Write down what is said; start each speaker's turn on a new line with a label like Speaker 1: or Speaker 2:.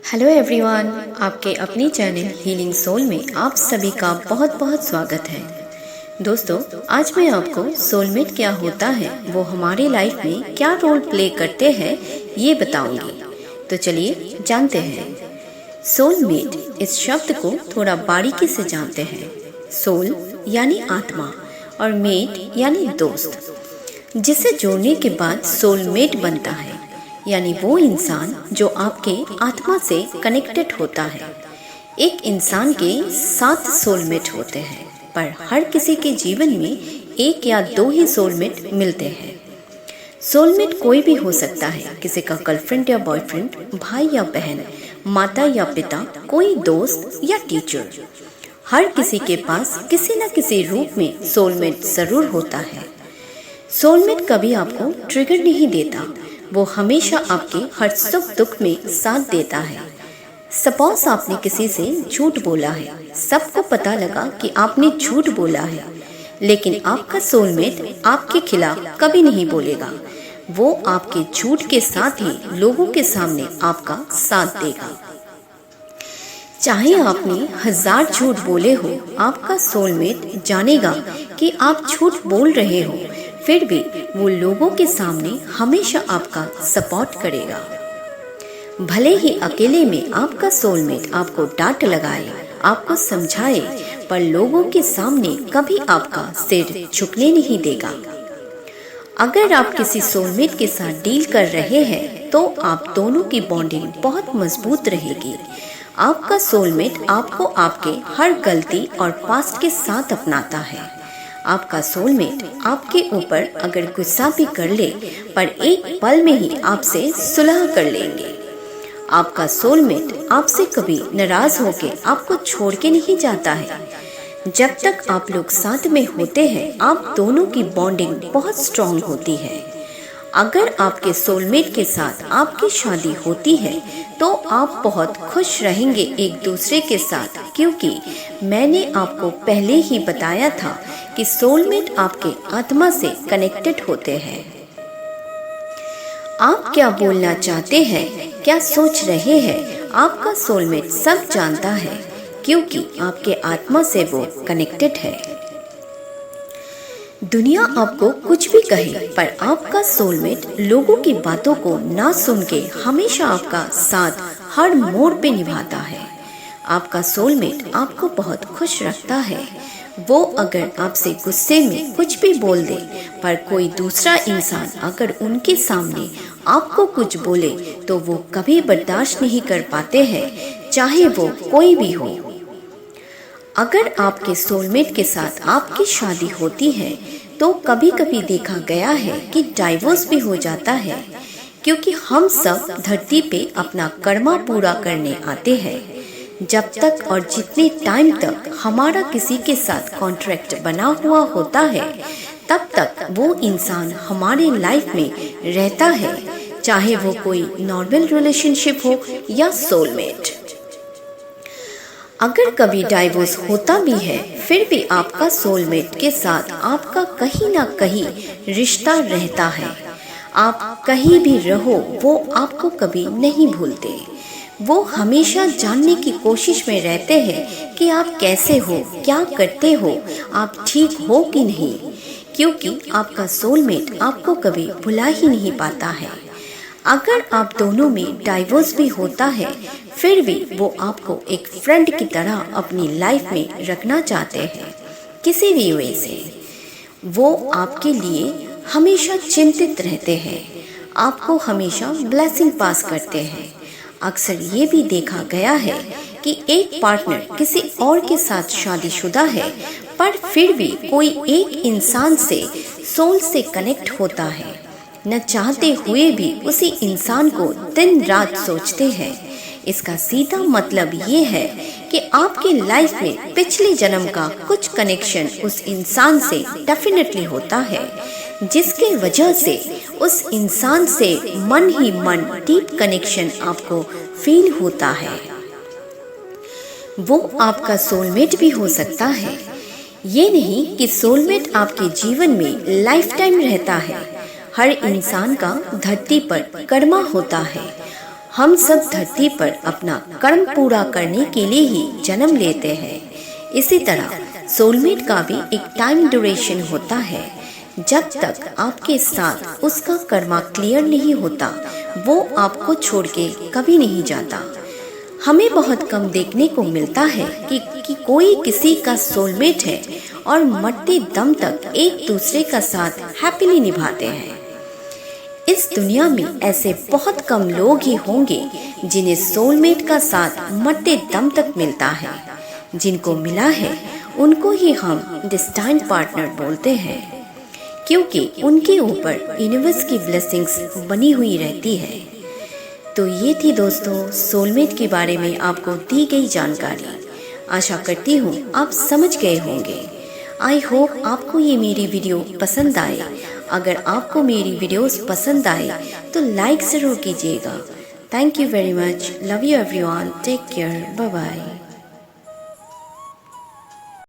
Speaker 1: Hello everyone, आपके अपनी channel healing soul में आप सभी का बहुत बहुत स्वागत है। दोस्तों, आज मैं आपको सोलमेट क्या होता है, वो हमारी लाइफ में क्या रोल प्ले करते हैं, ये बताऊंगी। तो चलिए जानते हैं। सोलमेट इस शब्द को थोड़ा बारीकी से जानते हैं। सोल यानी आत्मा और मेट यानी दोस्त, जिसे जोड़ने के बाद सोलमेट बनता है, यानी वो इंसान जो आपके आत्मा से कनेक्टेड होता है। एक इंसान के 7 सोलमेट होते हैं, पर हर किसी के जीवन में 1 या 2 ही सोलमेट मिलते हैं। सोलमेट कोई भी हो सकता है, किसी का गर्लफ्रेंड या बॉयफ्रेंड, भाई या बहन, माता या पिता, कोई दोस्त या टीचर। हर किसी के पास किसी न किसी रूप में सोलमेट जरूर होता है। सोलमेट कभी आपको ट्रिगर नहीं देता, वो हमेशा आपके हर सुख दुख में साथ देता है। सपोज आपने किसी से झूठ बोला है, सबको पता लगा कि आपने झूठ बोला है, लेकिन आपका सोलमेट आपके खिलाफ कभी नहीं बोलेगा। वो आपके झूठ के साथ ही लोगों के सामने आपका साथ देगा। चाहे आपने 1000 झूठ बोले हो, आपका सोलमेट जानेगा कि आप झूठ बोल रहे हो, फिर भी वो लोगों के सामने हमेशा आपका सपोर्ट करेगा। भले ही अकेले में आपका सोलमेट आपको डांट लगाए, आपको समझाए, पर लोगों के सामने कभी आपका सिर झुकने नहीं देगा। अगर आप किसी सोलमेट के साथ डील कर रहे हैं, तो आप दोनों की बॉन्डिंग बहुत मजबूत रहेगी। आपका सोलमेट आपको आपके हर गलती और पास्ट के साथ अपनाता है। आपका सोलमेट आपके ऊपर अगर गुस्सा भी कर ले, पर एक पल में ही आपसे सुलह कर लेंगे। आपका सोलमेट आपसे कभी नाराज होके आपको छोड़ के नहीं जाता है। जब तक आप लोग साथ में होते हैं, आप दोनों की बॉन्डिंग बहुत स्ट्रॉन्ग होती है। अगर आपके सोलमेट के साथ आपकी शादी होती है, तो आप बहुत खुश रहेंगे एक दूसरे के साथ, क्योंकि मैंने आपको पहले ही बताया था कि सोलमेट आपके आत्मा से कनेक्टेड होते हैं। आप क्या बोलना चाहते हैं, क्या सोच रहे हैं, आपका सोलमेट सब जानता है, क्योंकि आपके आत्मा से वो कनेक्टेड है। दुनिया आपको कुछ भी कहे, पर आपका सोलमेट लोगों की बातों को ना सुन के हमेशा आपका साथ हर मोड़ पे निभाता है। आपका सोलमेट आपको बहुत खुश रखता है। वो अगर आपसे गुस्से में कुछ भी बोल दे, पर कोई दूसरा इंसान अगर उनके सामने आपको कुछ बोले, तो वो कभी बर्दाश्त नहीं कर पाते हैं, चाहे वो कोई भी हो। अगर आपके सोलमेट के साथ आपकी शादी होती है, तो कभी कभी देखा गया है कि डाइवोर्स भी हो जाता है, क्योंकि हम सब धरती पे अपना कर्मा पूरा करने आते हैं। जब तक और जितने टाइम तक हमारा किसी के साथ कॉन्ट्रैक्ट बना हुआ होता है, तब तक वो इंसान हमारे लाइफ में रहता है, चाहे वो कोई नॉर्मल रिलेशनशिप हो या सोलमेट। अगर कभी डाइवोर्स होता भी है, फिर भी आपका सोलमेट के साथ आपका कहीं ना कहीं रिश्ता रहता है। आप कहीं भी रहो, वो आपको कभी नहीं भूलते। वो हमेशा जानने की कोशिश में रहते हैं कि आप कैसे हो, क्या करते हो, आप ठीक हो कि नहीं, क्योंकि आपका सोलमेट आपको कभी भुला ही नहीं पाता है। अगर आप दोनों में डाइवोर्स भी होता है, फिर भी वो आपको एक फ्रेंड की तरह अपनी लाइफ में रखना चाहते हैं। किसी भी वे से वो आपके लिए हमेशा चिंतित रहते हैं, आपको हमेशा ब्लेसिंग पास करते हैं। अक्सर ये भी देखा गया है कि एक पार्टनर किसी और के साथ शादीशुदा है, पर फिर भी कोई एक इंसान से सोल से कनेक्ट होता है। न चाहते हुए भी उसी इंसान को दिन रात सोचते हैं। इसका सीधा मतलब ये है कि आपकी लाइफ में पिछले जन्म का कुछ कनेक्शन उस इंसान से डेफिनेटली होता है, जिसके वजह से उस इंसान से मन ही मन डीप कनेक्शन आपको फील होता है। वो आपका सोलमेट भी हो सकता है। ये नहीं कि सोलमेट आपके जीवन में लाइफ टाइम रहता है। हर इंसान का धरती पर कर्मा होता है। हम सब धरती पर अपना कर्म पूरा करने के लिए ही जन्म लेते हैं। इसी तरह सोलमेट का भी एक टाइम ड्यूरेशन होता है। जब तक आपके साथ उसका कर्मा क्लियर नहीं होता, वो आपको छोड़ के कभी नहीं जाता। हमें बहुत कम देखने को मिलता है कि कोई किसी का सोलमेट है और मरते दम तक एक दूसरे का साथ हैप्पीली निभाते हैं। इस दुनिया में ऐसे बहुत कम लोग ही होंगे जिन्हें सोलमेट का साथ मरते दम तक मिलता है। जिनको मिला है उनको ही हम डेस्टाइन पार्टनर बोलते हैं, क्योंकि उनके ऊपर यूनिवर्स की ब्लेसिंग्स बनी हुई रहती है। तो ये थी दोस्तों सोलमेट के बारे में आपको दी गई जानकारी। आशा करती हूँ आप समझ गए होंगे। आई होप आपको ये मेरी वीडियो पसंद आए। अगर आपको मेरी वीडियोस पसंद आए तो लाइक ज़रूर कीजिएगा। Thank you very much. Love you everyone. Take care. Bye bye.